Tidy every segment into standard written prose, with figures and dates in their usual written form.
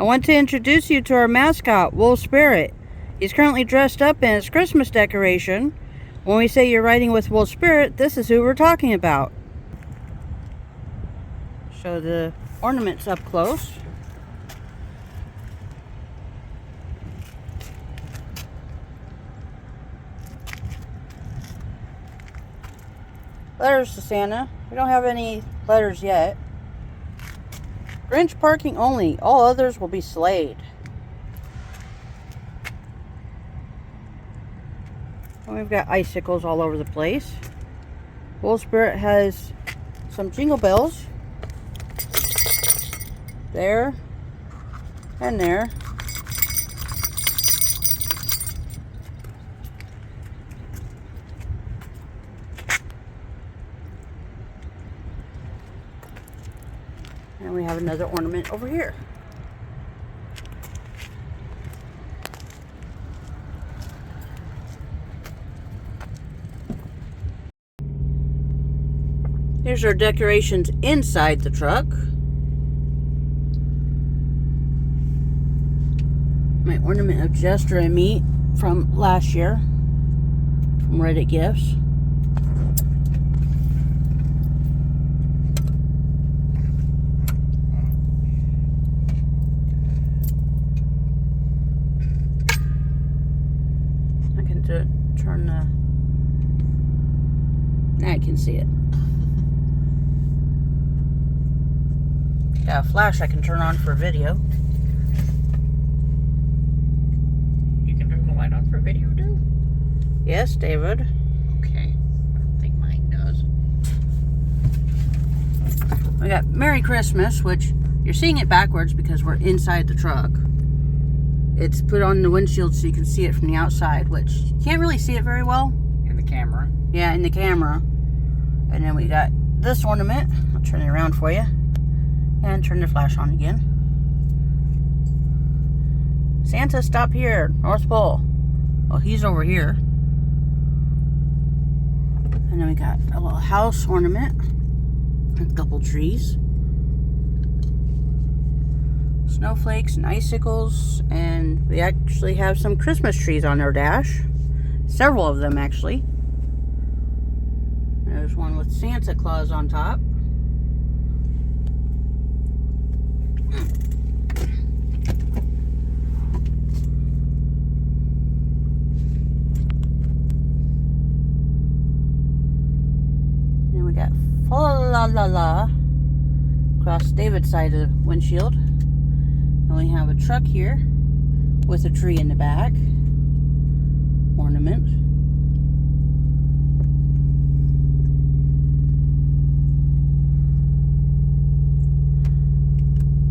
I want to introduce you to our mascot, Wolvespirit. He's currently dressed up in his Christmas decoration. When we say you're riding with Wolvespirit, this is who we're talking about. Show the ornaments up close. Letters to Santa. We don't have any letters yet. Grinch parking only. All others will be slayed. And we've got icicles all over the place. Wolvespirit has some jingle bells. There. And there. And we have another ornament over here. Here's our decorations inside the truck. My ornament of Jester and me from last year, from Reddit Gifts. I can turn the... Now I can see it. Got a flash I can turn on for video. You can turn the light on for video too? Yes, David. Okay. I don't think mine does. We got Merry Christmas, which you're seeing it backwards because we're inside the truck. It's put on the windshield so you can see it from the outside, which you can't really see it very well. In the camera. Yeah, in the camera. And then we got this ornament. I'll turn it around for you. And turn the flash on again. Santa, stop here. North Pole. Well, he's over here. And then we got a little house ornament. A couple trees. Snowflakes and icicles. And we actually have some Christmas trees on our dash. Several of them, actually. There's one with Santa Claus on top. Then we got fa la la la across David's side of the windshield. And we have a truck here with a tree in the back. Ornament.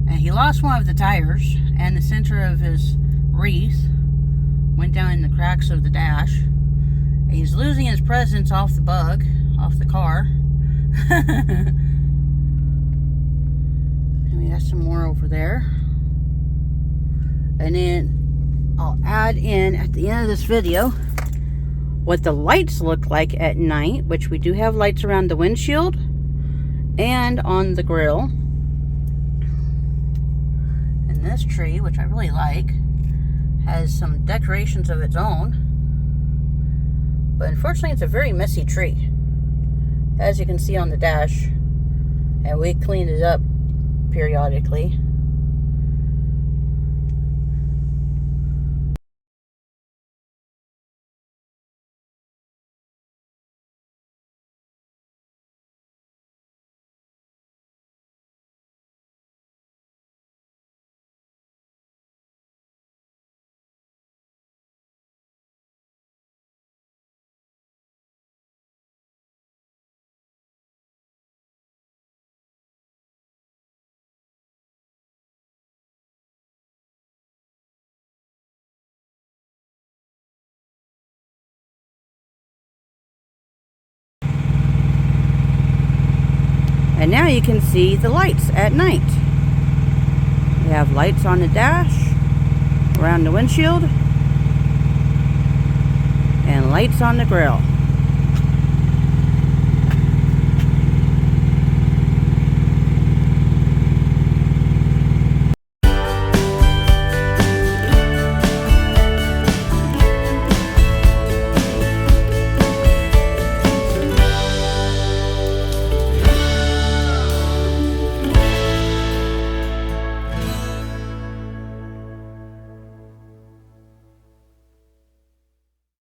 And he lost one of the tires, and the center of his wreath went down in the cracks of the dash. And he's losing his presents off the bug, off the car. And we got some more over there. And then I'll add in at the end of this video what the lights look like at night, which we do have lights around the windshield and on the grill. And this tree, which I really like, has some decorations of its own. But unfortunately, it's a very messy tree, as you can see on the dash. And we cleaned it up periodically. And now you can see the lights at night. We have lights on the dash, around the windshield, and lights on the grill.